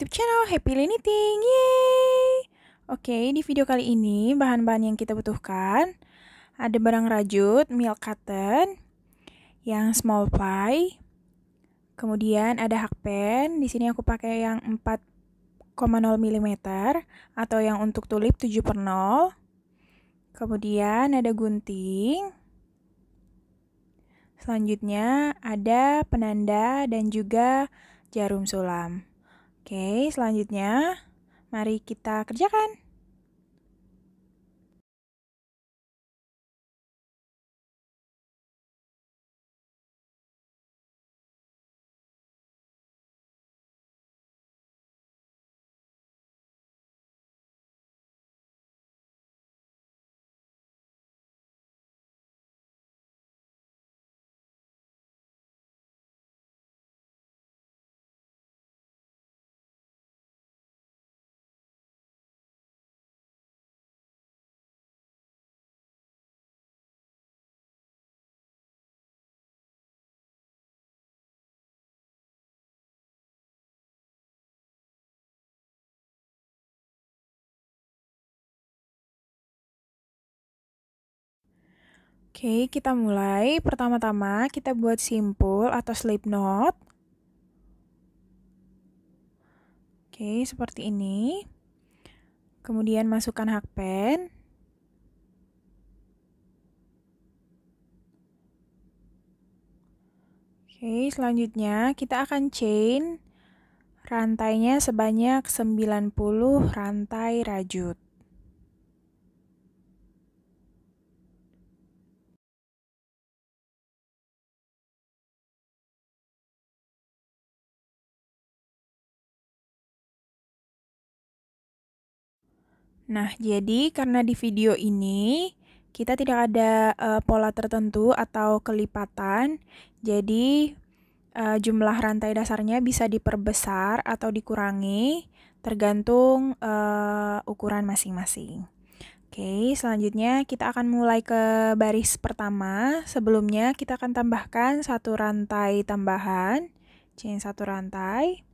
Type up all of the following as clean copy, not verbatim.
YouTube channel Happy Knitting. Yeay! Oke, di video kali ini bahan-bahan yang kita butuhkan ada barang rajut, milk cotton, yang small ply, kemudian ada hakpen. Di sini aku pakai yang 4,0 mm atau yang untuk tulip 7/0. Kemudian ada gunting. Selanjutnya ada penanda dan juga jarum sulam. Oke, selanjutnya mari kita kerjakan. Oke, kita mulai. Pertama-tama kita buat simpul atau slip knot. Oke, seperti ini. Kemudian masukkan hakpen. Oke, selanjutnya kita akan chain rantainya sebanyak 90 rantai rajut. Nah, jadi karena di video ini kita tidak ada pola tertentu atau kelipatan, jadi jumlah rantai dasarnya bisa diperbesar atau dikurangi tergantung ukuran masing-masing. Oke, selanjutnya kita akan mulai ke baris pertama. Sebelumnya kita akan tambahkan satu rantai tambahan, chain satu rantai.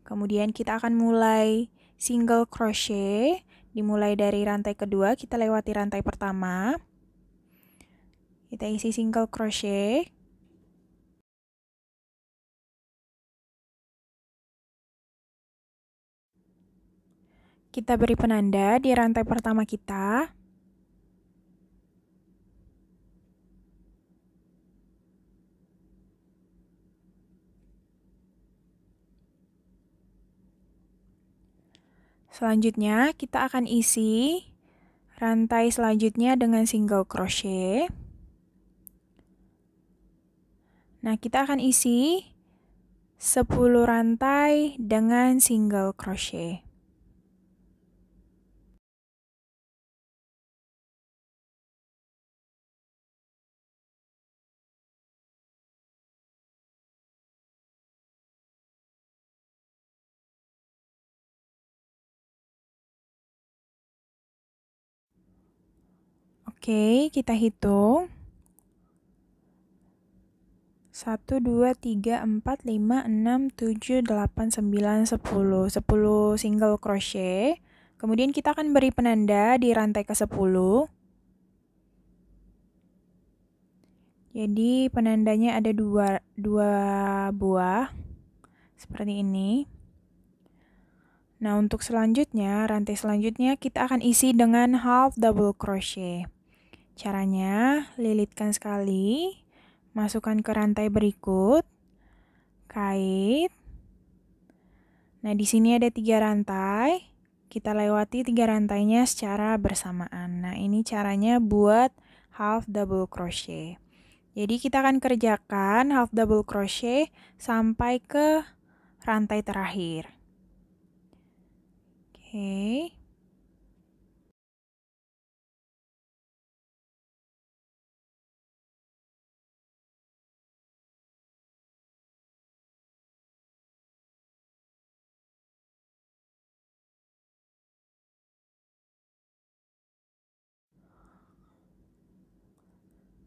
Kemudian kita akan mulai single crochet. Dimulai dari rantai kedua, kita lewati rantai pertama. Kita isi single crochet. Kita beri penanda di rantai pertama kita. Selanjutnya, kita akan isi rantai selanjutnya dengan single crochet. Nah, kita akan isi 10 rantai dengan single crochet. Oke, kita hitung. 1, 2, 3, 4, 5, 6, 7, 8, 9, 10. 10 single crochet. Kemudian kita akan beri penanda di rantai ke-10. Jadi penandanya ada dua buah. Seperti ini. Nah, untuk selanjutnya, rantai selanjutnya kita akan isi dengan half double crochet. Caranya, lilitkan sekali, masukkan ke rantai berikut, kait. Nah, di sini ada 3 rantai. Kita lewati 3 rantainya secara bersamaan. Nah, ini caranya buat half double crochet. Jadi kita akan kerjakan half double crochet sampai ke rantai terakhir. Oke.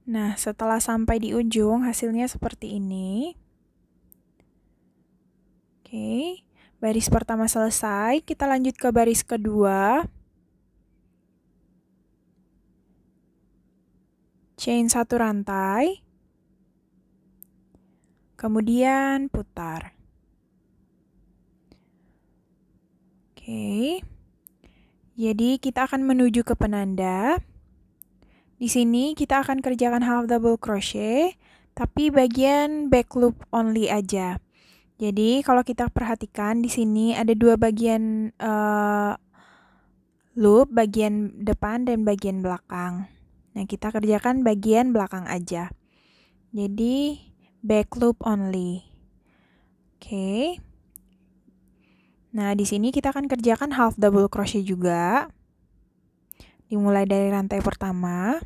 Nah, setelah sampai di ujung, hasilnya seperti ini. Oke. Baris pertama selesai, kita lanjut ke baris kedua. Chain 1 rantai. Kemudian putar. Oke. Jadi kita akan menuju ke penanda. Di sini kita akan kerjakan half double crochet, tapi bagian back loop only aja. Jadi kalau kita perhatikan di sini ada dua bagian loop, bagian depan dan bagian belakang. Nah, kita kerjakan bagian belakang aja. Jadi back loop only. Oke. Nah, di sini kita akan kerjakan half double crochet juga. Dimulai dari rantai pertama,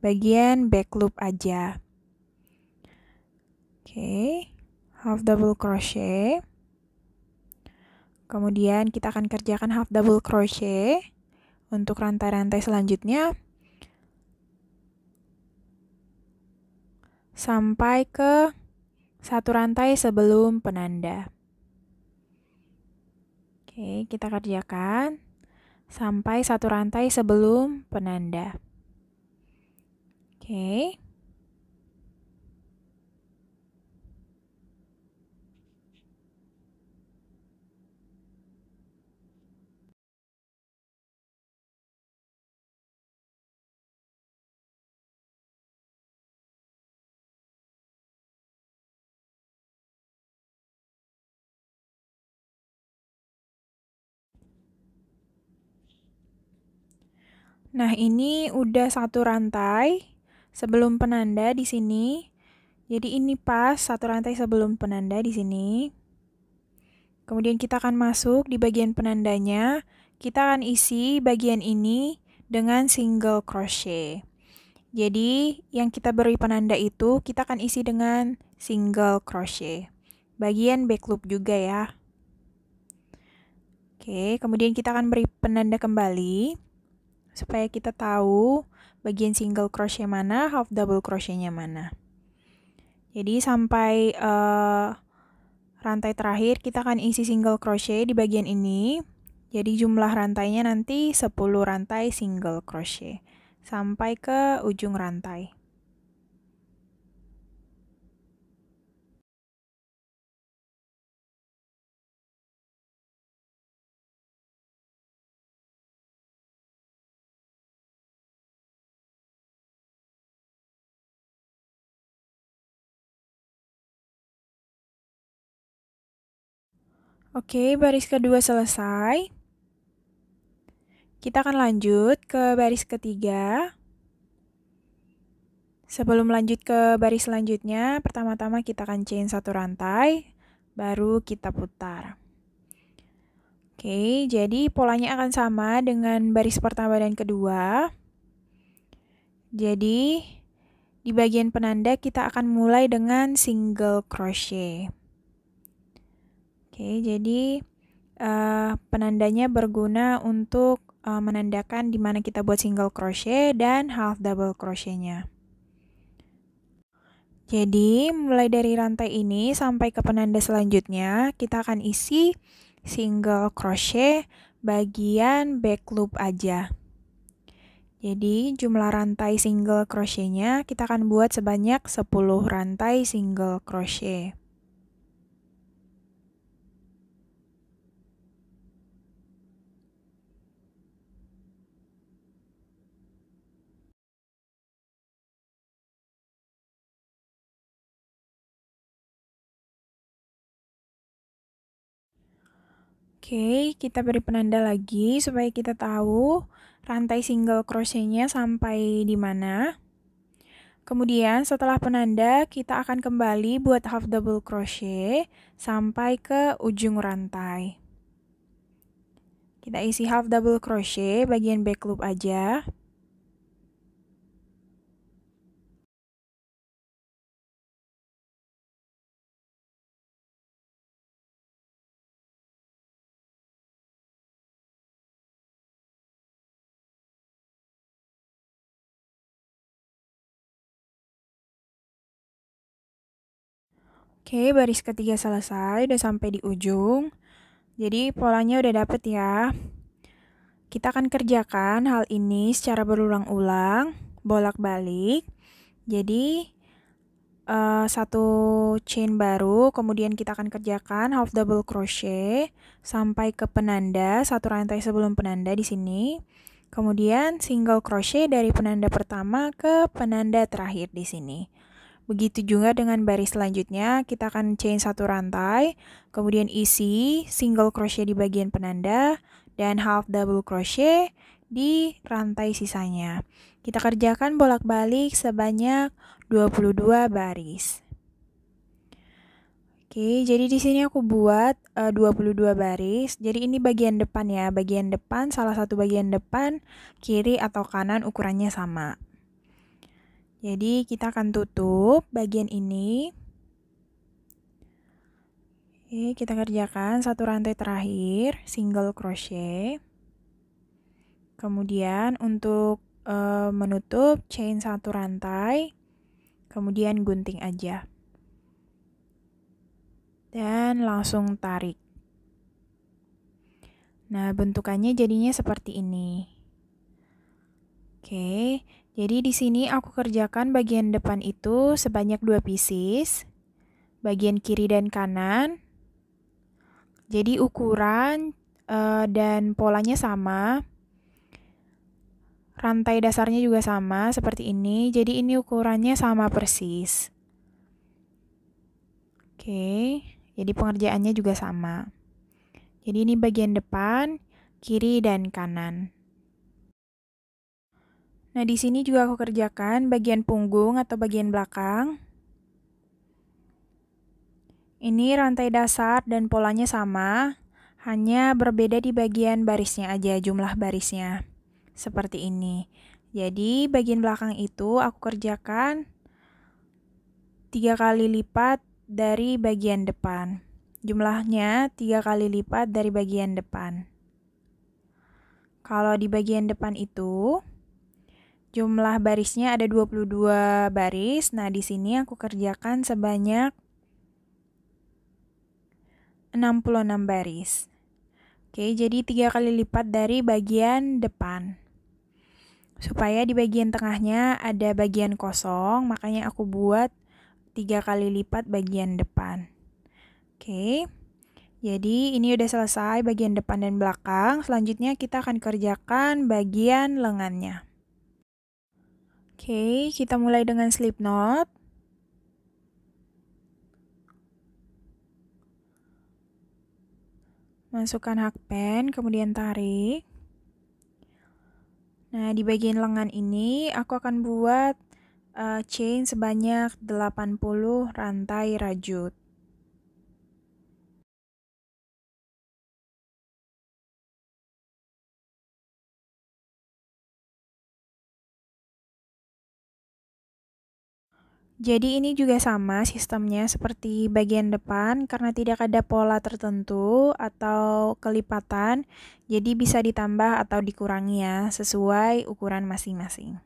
bagian back loop aja. Oke. Half double crochet. Kemudian kita akan kerjakan half double crochet untuk rantai-rantai selanjutnya sampai ke satu rantai sebelum penanda. Oke, kita kerjakan sampai satu rantai sebelum penanda. Oke. Nah, ini udah satu rantai sebelum penanda di sini. Jadi ini pas satu rantai sebelum penanda di sini. Kemudian kita akan masuk di bagian penandanya. Kita akan isi bagian ini dengan single crochet. Jadi yang kita beri penanda itu kita akan isi dengan single crochet. Bagian back loop juga ya. Oke, kemudian kita akan beri penanda kembali supaya kita tahu bagian single crochet mana, half double crochetnya mana. Jadi sampai rantai terakhir kita akan isi single crochet di bagian ini. Jadi jumlah rantainya nanti 10 rantai single crochet sampai ke ujung rantai. Oke, baris kedua selesai. Kita akan lanjut ke baris ketiga. Sebelum lanjut ke baris selanjutnya, pertama-tama kita akan chain satu rantai, baru kita putar. Oke, jadi polanya akan sama dengan baris pertama dan kedua. Jadi, di bagian penanda kita akan mulai dengan single crochet. Oke, jadi penandanya berguna untuk menandakan di mana kita buat single crochet dan half double crochetnya. Jadi, mulai dari rantai ini sampai ke penanda selanjutnya, kita akan isi single crochet bagian back loop aja. Jadi, jumlah rantai single crochetnya kita akan buat sebanyak 10 rantai single crochet. Oke, kita beri penanda lagi supaya kita tahu rantai single crochetnya sampai di mana. Kemudian setelah penanda kita akan kembali buat half double crochet sampai ke ujung rantai. Kita isi half double crochet bagian back loop aja. Oke, baris ketiga selesai, udah sampai di ujung. Jadi polanya udah dapet ya. Kita akan kerjakan hal ini secara berulang-ulang, bolak-balik. Jadi satu chain baru, kemudian kita akan kerjakan half double crochet sampai ke penanda, satu rantai sebelum penanda di sini. Kemudian single crochet dari penanda pertama ke penanda terakhir di sini. Begitu juga dengan baris selanjutnya, kita akan chain satu rantai, kemudian isi single crochet di bagian penanda, dan half double crochet di rantai sisanya. Kita kerjakan bolak-balik sebanyak 22 baris. Oke, jadi di sini aku buat 22 baris. Jadi ini bagian depan ya, bagian depan, salah satu bagian depan, kiri atau kanan ukurannya sama. Jadi kita akan tutup bagian ini. Oke, kita kerjakan satu rantai terakhir, single crochet. Kemudian untuk menutup, chain satu rantai, kemudian gunting aja. Dan langsung tarik. Nah, bentukannya jadinya seperti ini. Oke, jadi di sini aku kerjakan bagian depan itu sebanyak 2 pieces, bagian kiri dan kanan. Jadi ukuran dan polanya sama. Rantai dasarnya juga sama seperti ini. Jadi ini ukurannya sama persis. Oke, jadi pengerjaannya juga sama. Jadi ini bagian depan, kiri dan kanan. Nah, di sini juga aku kerjakan bagian punggung atau bagian belakang. Ini rantai dasar dan polanya sama, hanya berbeda di bagian barisnya aja, jumlah barisnya. Seperti ini. Jadi, bagian belakang itu aku kerjakan 3 kali lipat dari bagian depan. Jumlahnya 3 kali lipat dari bagian depan. Kalau di bagian depan itu, jumlah barisnya ada 22 baris. Nah, di sini aku kerjakan sebanyak 66 baris. Oke, jadi 3 kali lipat dari bagian depan. Supaya di bagian tengahnya ada bagian kosong, makanya aku buat 3 kali lipat bagian depan. Oke, jadi ini udah selesai bagian depan dan belakang. Selanjutnya kita akan kerjakan bagian lengannya. Oke, kita mulai dengan slip knot. Masukkan hakpen, kemudian tarik. Nah, di bagian lengan ini aku akan buat chain sebanyak 80 rantai rajut. Jadi ini juga sama sistemnya seperti bagian depan karena tidak ada pola tertentu atau kelipatan, jadi bisa ditambah atau dikurangi ya sesuai ukuran masing-masing.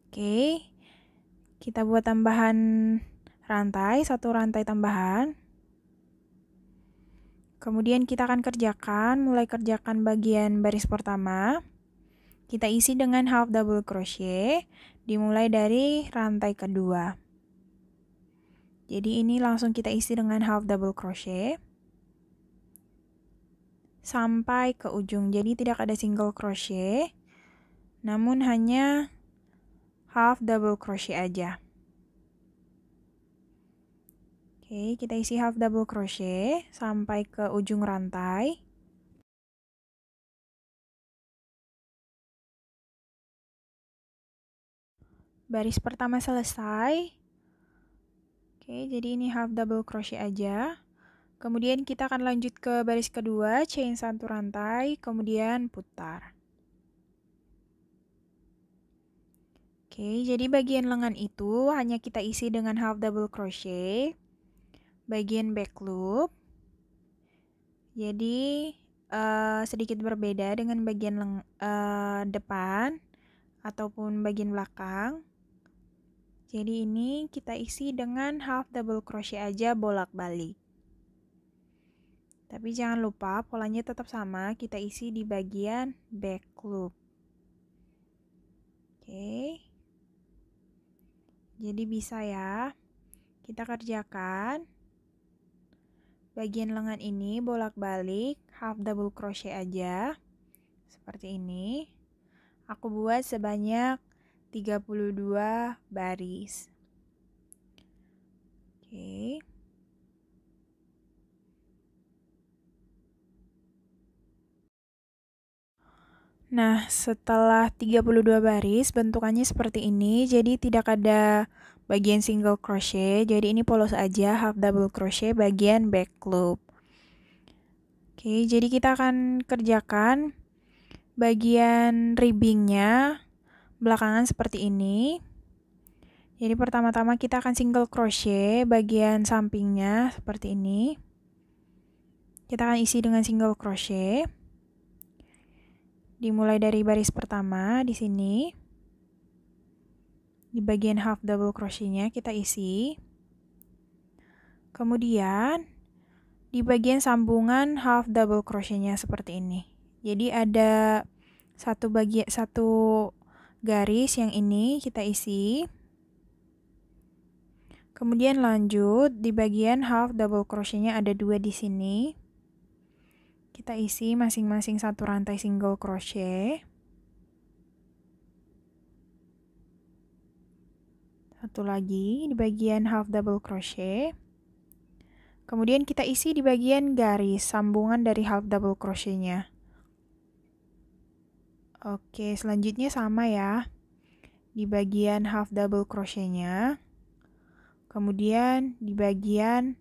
Oke, kita buat tambahan rantai, satu rantai tambahan. Kemudian kita akan mulai kerjakan bagian baris pertama. Kita isi dengan half double crochet, dimulai dari rantai kedua. Jadi ini langsung kita isi dengan half double crochet sampai ke ujung. Jadi tidak ada single crochet, namun hanya half double crochet aja. Oke, kita isi half double crochet sampai ke ujung rantai. Baris pertama selesai. Oke, jadi ini half double crochet aja. Kemudian kita akan lanjut ke baris kedua, chain satu rantai, kemudian putar. Oke, jadi bagian lengan itu hanya kita isi dengan half double crochet, bagian back loop. Jadi sedikit berbeda dengan bagian depan ataupun bagian belakang. Jadi ini kita isi dengan half double crochet aja bolak-balik. Tapi jangan lupa polanya tetap sama, kita isi di bagian back loop. Oke. Jadi bisa ya. Kita kerjakan. Bagian lengan ini bolak-balik half double crochet aja. Seperti ini. Aku buat sebanyak 32 baris. Oke. Nah, setelah 32 baris, bentukannya seperti ini. Jadi tidak ada bagian single crochet. Jadi ini polos aja, half double crochet bagian back loop. Oke, jadi kita akan kerjakan bagian ribbingnya belakangan seperti ini. Jadi pertama-tama kita akan single crochet bagian sampingnya seperti ini. Kita akan isi dengan single crochet. Dimulai dari baris pertama di sini. Di bagian half double crochetnya kita isi. Kemudian di bagian sambungan half double crochetnya seperti ini. Jadi ada satu garis yang ini kita isi. Kemudian lanjut di bagian half double crochetnya ada 2 di sini. Kita isi masing-masing satu rantai single crochet. Satu lagi di bagian half double crochet. Kemudian kita isi di bagian garis sambungan dari half double crochetnya. Oke, selanjutnya sama ya. Di bagian half double crochetnya. Kemudian di bagian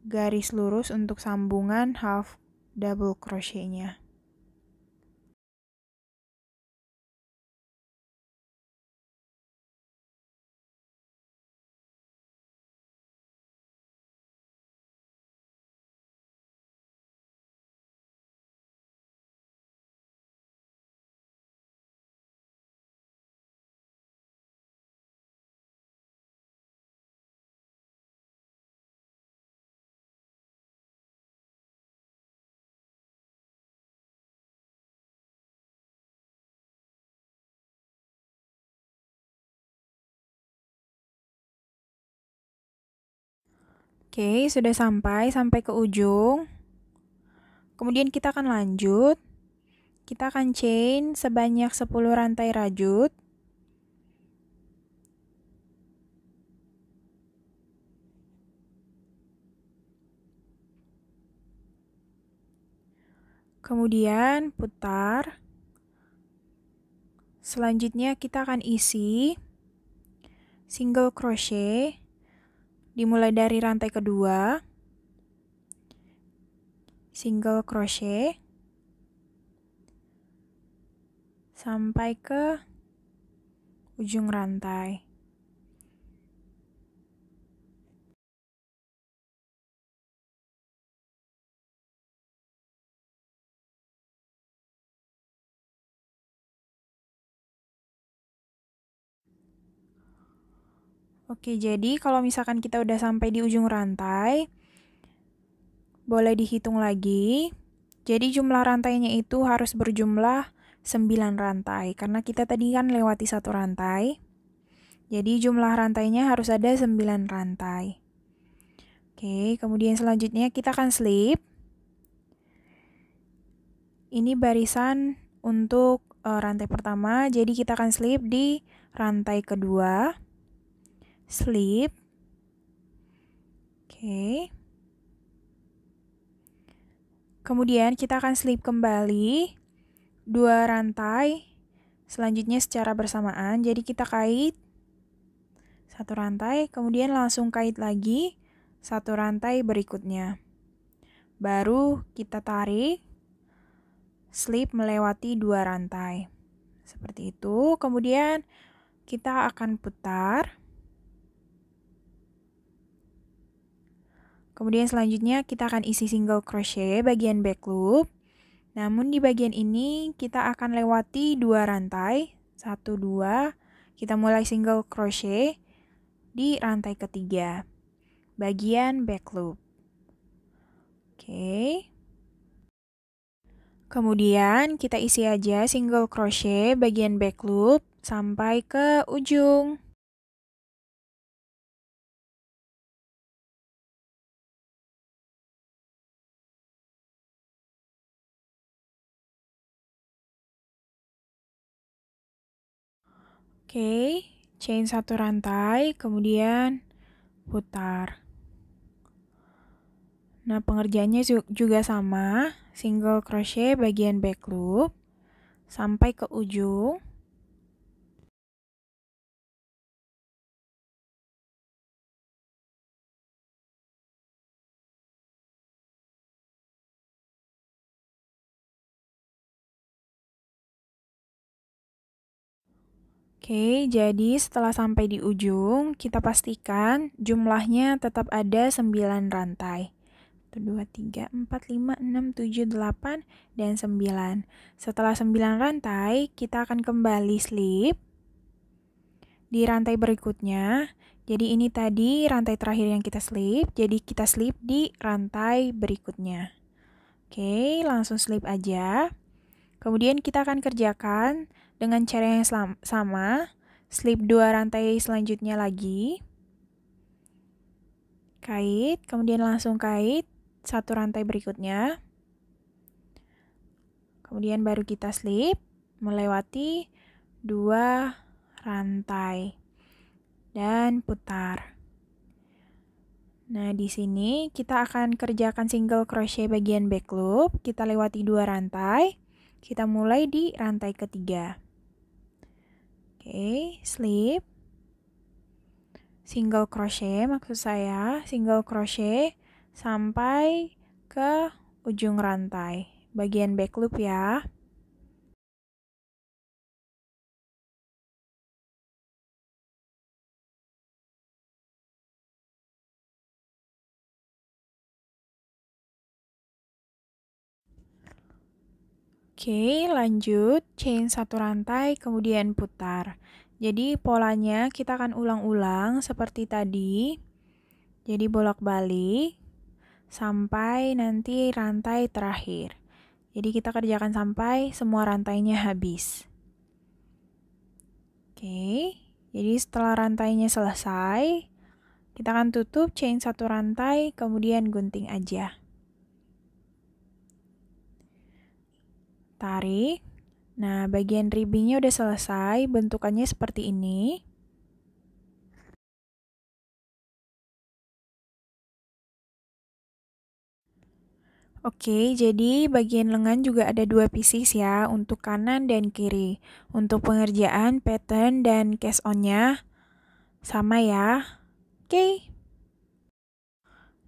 garis lurus untuk sambungan half double crochetnya. Oke, sudah sampai ke ujung. Kemudian kita akan lanjut. Kita akan chain sebanyak 10 rantai rajut. Kemudian putar. Selanjutnya kita akan isi single crochet. Dimulai dari rantai kedua. Single crochet. Sampai ke ujung rantai. Oke, jadi kalau misalkan kita udah sampai di ujung rantai, boleh dihitung lagi. Jadi jumlah rantainya itu harus berjumlah 9 rantai, karena kita tadi kan lewati satu rantai. Jadi jumlah rantainya harus ada 9 rantai. Oke, kemudian selanjutnya kita akan slip. Ini barisan untuk rantai pertama, jadi kita akan slip di rantai kedua. Slip. Oke. Kemudian kita akan slip kembali 2 rantai. Selanjutnya secara bersamaan, jadi kita kait satu rantai, kemudian langsung kait lagi satu rantai berikutnya. Baru kita tarik, slip melewati 2 rantai. Seperti itu. Kemudian kita akan putar. Kemudian selanjutnya kita akan isi single crochet bagian back loop. Namun di bagian ini kita akan lewati 2 rantai. 1, 2. Kita mulai single crochet di rantai ketiga. Bagian back loop. Oke. Kemudian kita isi aja single crochet bagian back loop sampai ke ujung. Oke, chain 1 rantai, kemudian putar. Nah, pengerjaannya juga sama, single crochet bagian back loop sampai ke ujung. Oke, jadi setelah sampai di ujung, kita pastikan jumlahnya tetap ada 9 rantai. 1, 2, 3, 4, 5, 6, 7, 8, dan 9. Setelah 9 rantai, kita akan kembali slip di rantai berikutnya. Jadi ini tadi rantai terakhir yang kita slip, jadi kita slip di rantai berikutnya. Oke, langsung slip aja. Kemudian kita akan kerjakan dengan cara yang sama, slip 2 rantai selanjutnya lagi. Kait, kemudian langsung kait 1 rantai berikutnya. Kemudian baru kita slip melewati 2 rantai dan putar. Nah, di sini kita akan kerjakan single crochet bagian back loop. Kita lewati 2 rantai. Kita mulai di rantai ketiga. Oke, slip. Single crochet maksud saya, single crochet sampai ke ujung rantai. Bagian back loop ya. Oke, lanjut chain 1 rantai kemudian putar. Jadi polanya kita akan ulang-ulang seperti tadi. Jadi bolak-balik sampai nanti rantai terakhir. Jadi kita kerjakan sampai semua rantainya habis. Oke, jadi setelah rantainya selesai, kita akan tutup chain 1 rantai kemudian gunting aja. Tarik. Nah, bagian ribbingnya udah selesai, bentukannya seperti ini. Oke, jadi bagian lengan juga ada 2 pieces ya, untuk kanan dan kiri. Untuk pengerjaan pattern dan cast on-nya sama ya. Oke.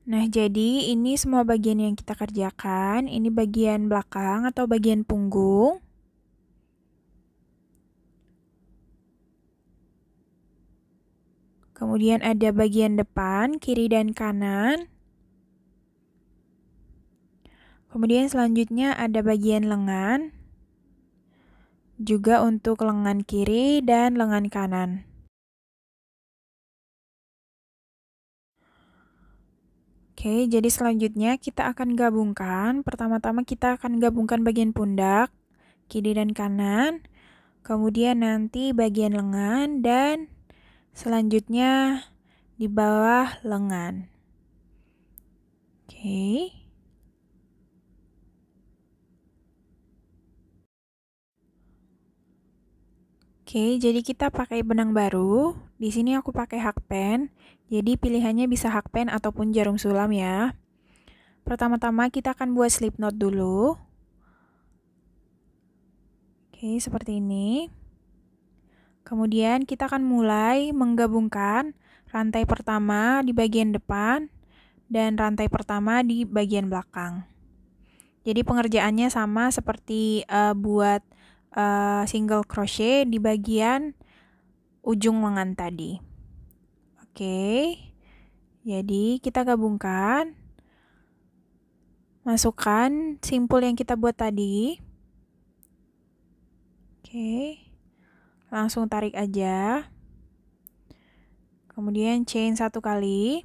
Nah, jadi ini semua bagian yang kita kerjakan. Ini bagian belakang atau bagian punggung. Kemudian ada bagian depan, kiri dan kanan. Kemudian selanjutnya ada bagian lengan. Juga untuk lengan kiri dan lengan kanan. Oke, jadi selanjutnya kita akan gabungkan. Pertama-tama kita akan gabungkan bagian pundak, kiri dan kanan. Kemudian nanti bagian lengan dan selanjutnya di bawah lengan. Oke. Oke, jadi kita pakai benang baru. Di sini aku pakai hakpen. Jadi pilihannya bisa hakpen ataupun jarum sulam ya. Pertama-tama kita akan buat slip knot dulu. Oke, seperti ini. Kemudian kita akan mulai menggabungkan rantai pertama di bagian depan dan rantai pertama di bagian belakang. Jadi pengerjaannya sama seperti buat single crochet di bagian ujung lengan tadi. Oke, jadi kita gabungkan, masukkan simpul yang kita buat tadi. Oke, langsung tarik aja. Kemudian chain 1 kali.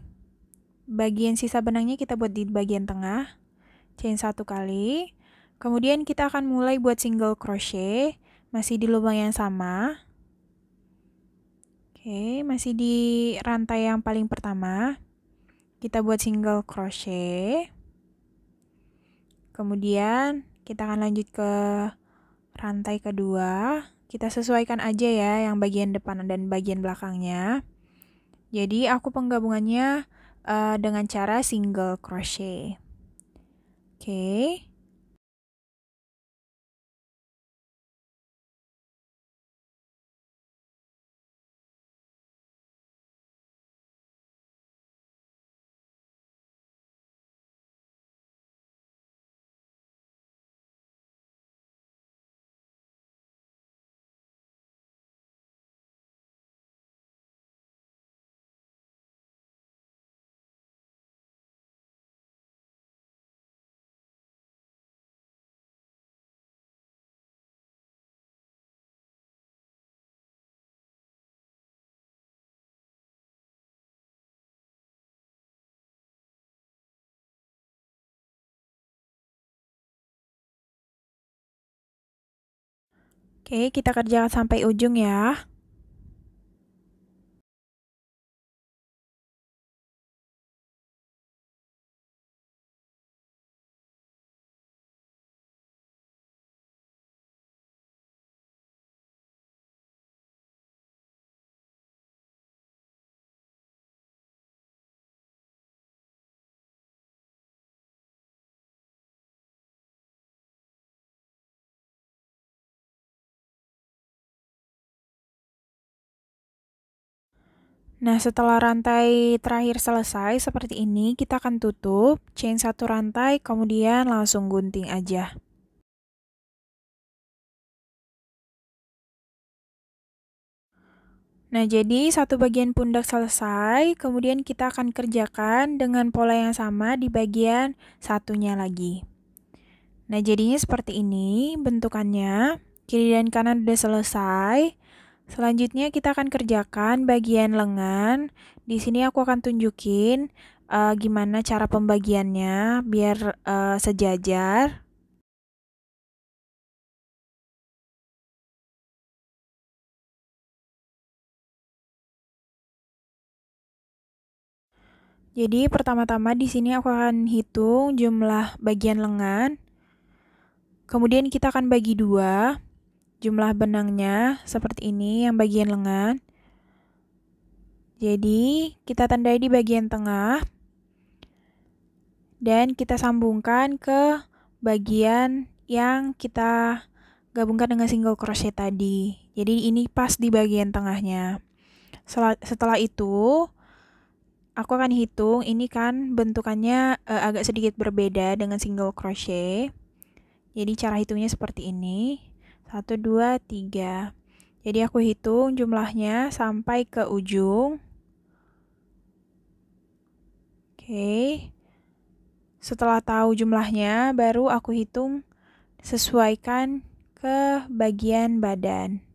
Bagian sisa benangnya kita buat di bagian tengah. chain 1 kali. Kemudian kita akan mulai buat single crochet, masih di lubang yang sama. Oke, masih di rantai yang paling pertama. Kita buat single crochet. Kemudian kita akan lanjut ke rantai kedua. Kita sesuaikan aja ya yang bagian depan dan bagian belakangnya. Jadi aku penggabungannya dengan cara single crochet. Oke. Oke, kita kerjakan sampai ujung ya. Nah, setelah rantai terakhir selesai seperti ini, kita akan tutup, chain 1 rantai, kemudian langsung gunting aja. Nah, jadi satu bagian pundak selesai, kemudian kita akan kerjakan dengan pola yang sama di bagian satunya lagi. Nah, jadinya seperti ini bentukannya. Kiri dan kanan udah selesai. Selanjutnya kita akan kerjakan bagian lengan. Di sini aku akan tunjukin gimana cara pembagiannya biar sejajar. Jadi pertama-tama di sini aku akan hitung jumlah bagian lengan. Kemudian kita akan bagi dua jumlah benangnya seperti ini yang bagian lengan. Jadi kita tandai di bagian tengah dan kita sambungkan ke bagian yang kita gabungkan dengan single crochet tadi. Jadi ini pas di bagian tengahnya. Setelah itu aku akan hitung, ini kan bentukannya agak sedikit berbeda dengan single crochet. Jadi cara hitungnya seperti ini. 1, 2, 3. Jadi aku hitung jumlahnya sampai ke ujung. Oke. Setelah tahu jumlahnya, baru aku hitung sesuaikan ke bagian badan.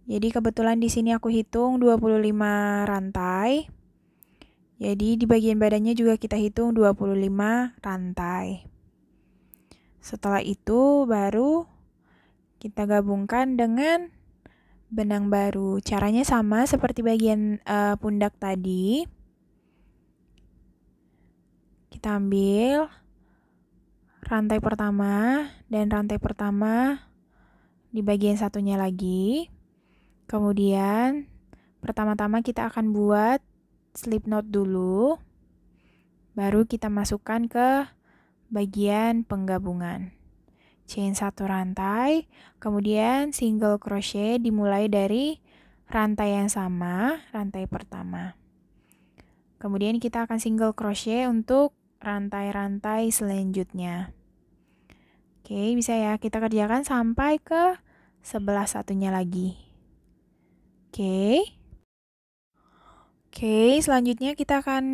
Jadi kebetulan di sini aku hitung 25 rantai. Jadi di bagian badannya juga kita hitung 25 rantai. Setelah itu baru kita gabungkan dengan benang baru. Caranya sama seperti bagian pundak tadi. Kita ambil rantai pertama dan rantai pertama di bagian satunya lagi. Kemudian pertama-tama kita akan buat slip knot dulu. Baru kita masukkan ke bagian penggabungan. Chain 1 rantai, kemudian single crochet dimulai dari rantai yang sama, rantai pertama. Kemudian kita akan single crochet untuk rantai-rantai selanjutnya. Oke, bisa ya kita kerjakan sampai ke sebelah satunya lagi. Oke, selanjutnya kita akan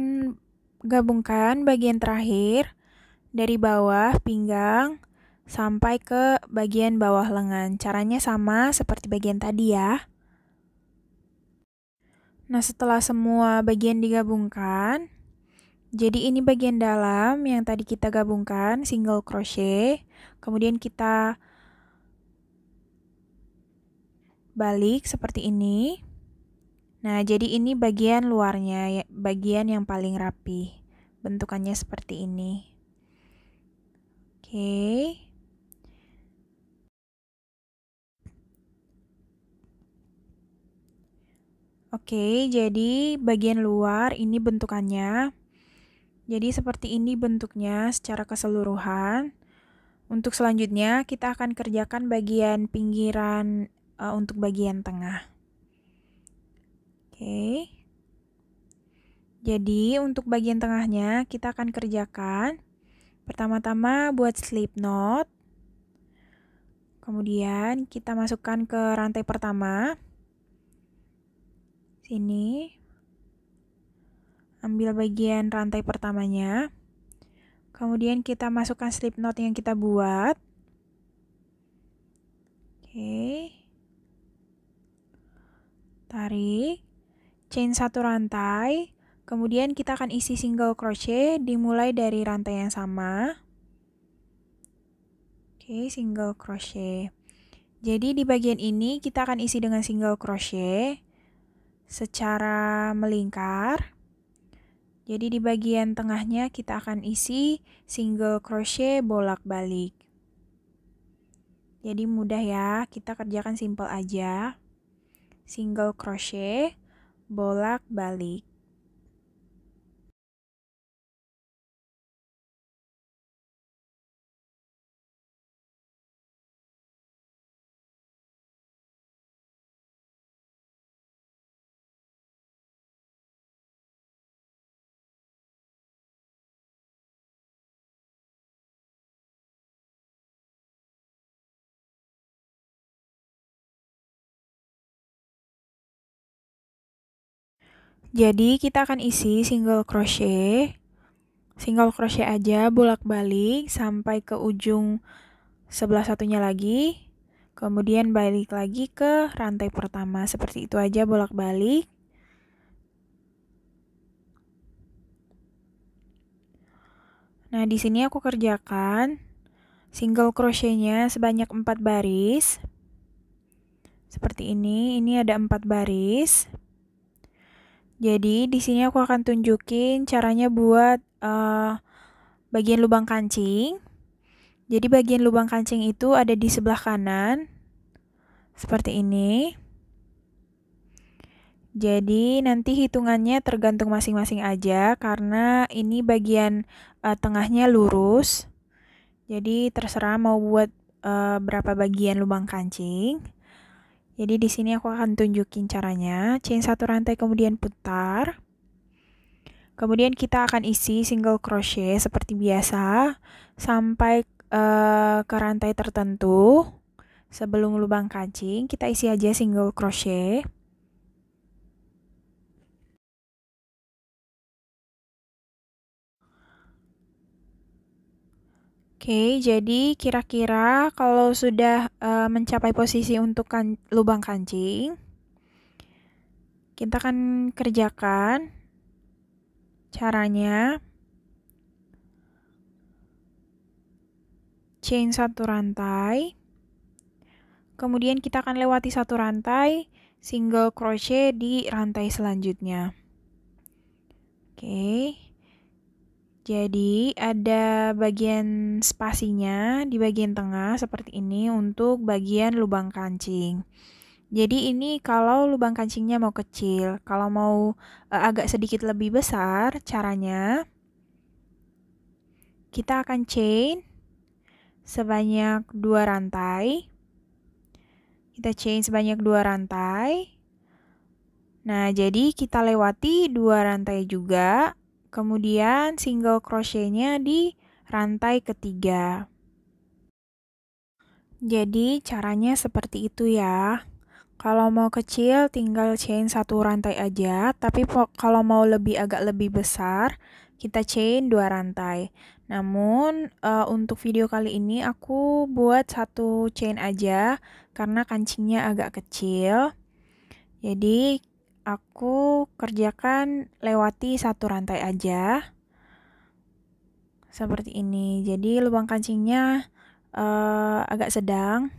gabungkan bagian terakhir dari bawah pinggang sampai ke bagian bawah lengan. Caranya sama seperti bagian tadi ya. Nah, setelah semua bagian digabungkan, Jadi ini bagian dalam yang tadi kita gabungkan, single crochet, kemudian kita balik seperti ini. Nah, jadi ini bagian luarnya, bagian yang paling rapi. Bentukannya seperti ini. Oke. Oke, jadi bagian luar ini bentukannya. Jadi seperti ini bentuknya secara keseluruhan. Untuk selanjutnya kita akan kerjakan bagian pinggiran untuk bagian tengah. Oke. Jadi untuk bagian tengahnya kita akan kerjakan. Pertama-tama buat slip knot. Kemudian kita masukkan ke rantai pertama. Sini. Ambil bagian rantai pertamanya. Kemudian kita masukkan slip knot yang kita buat. Oke. Tarik. Chain satu rantai. Kemudian kita akan isi single crochet dimulai dari rantai yang sama. Oke, single crochet. Jadi di bagian ini kita akan isi dengan single crochet secara melingkar. Jadi di bagian tengahnya kita akan isi single crochet bolak-balik. Jadi mudah ya, kita kerjakan simple aja. Single crochet bolak-balik. Jadi kita akan isi single crochet aja bolak-balik sampai ke ujung sebelah satunya lagi. Kemudian balik lagi ke rantai pertama. Seperti itu aja bolak-balik. Nah, di sini aku kerjakan single crochetnya sebanyak 4 baris. Seperti ini ada 4 baris. Jadi di sini aku akan tunjukin caranya buat bagian lubang kancing. Jadi bagian lubang kancing itu ada di sebelah kanan. Seperti ini. Jadi nanti hitungannya tergantung masing-masing aja karena ini bagian tengahnya lurus. Jadi terserah mau buat berapa bagian lubang kancing. Jadi di sini aku akan tunjukin caranya. Chain satu rantai kemudian putar. Kemudian kita akan isi single crochet seperti biasa sampai ke rantai tertentu. Sebelum lubang kancing, kita isi aja single crochet. Oke, jadi kira-kira kalau sudah mencapai posisi untuk lubang kancing, kita akan kerjakan caranya. Chain satu rantai. Kemudian kita akan lewati satu rantai, single crochet di rantai selanjutnya. Oke. Jadi ada bagian spasinya di bagian tengah seperti ini untuk bagian lubang kancing. Jadi ini kalau lubang kancingnya mau kecil, kalau mau agak sedikit lebih besar, caranya kita akan chain sebanyak 2 rantai. Kita chain sebanyak 2 rantai. Nah, jadi kita lewati 2 rantai juga. Kemudian single crochetnya di rantai ketiga. Jadi caranya seperti itu ya. Kalau mau kecil tinggal chain satu rantai aja, tapi kalau mau agak lebih besar, kita chain 2 rantai. Namun untuk video kali ini aku buat satu chain aja karena kancingnya agak kecil. Jadi aku kerjakan lewati satu rantai aja. seperti ini. Jadi lubang kancingnya agak sedang.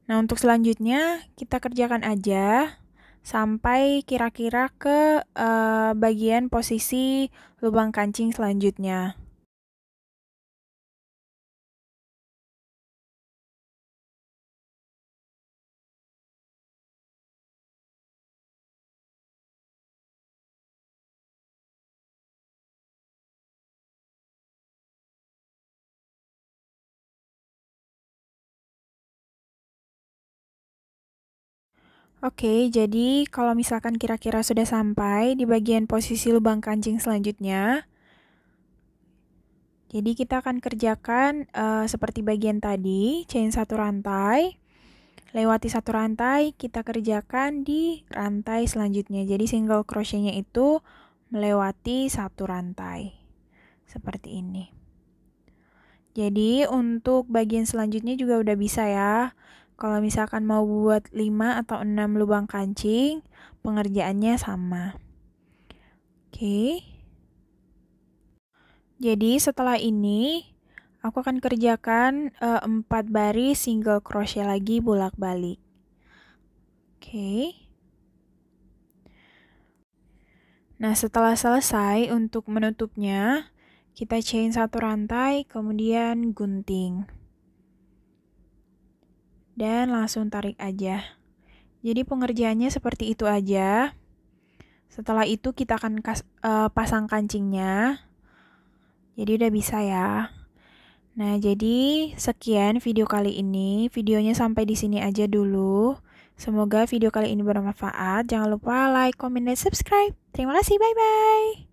Nah, untuk selanjutnya kita kerjakan aja sampai kira-kira ke bagian posisi lubang kancing selanjutnya. Oke, jadi kalau misalkan kira-kira sudah sampai di bagian posisi lubang kancing selanjutnya, jadi kita akan kerjakan seperti bagian tadi, chain 1 rantai, lewati 1 rantai, kita kerjakan di rantai selanjutnya. Jadi single crochetnya itu melewati 1 rantai, seperti ini. Jadi untuk bagian selanjutnya juga udah bisa ya. Kalau misalkan mau buat 5 atau 6 lubang kancing, pengerjaannya sama. Oke. Jadi setelah ini, aku akan kerjakan 4 baris single crochet lagi bolak-balik. Oke. Nah, setelah selesai untuk menutupnya, kita chain 1 rantai, kemudian gunting. Dan langsung tarik aja. Jadi pengerjaannya seperti itu aja. Setelah itu kita akan pasang kancingnya. Jadi udah bisa ya. Nah, jadi sekian video kali ini. Videonya sampai di sini aja dulu. Semoga video kali ini bermanfaat. Jangan lupa like, comment, dan subscribe. Terima kasih, bye-bye.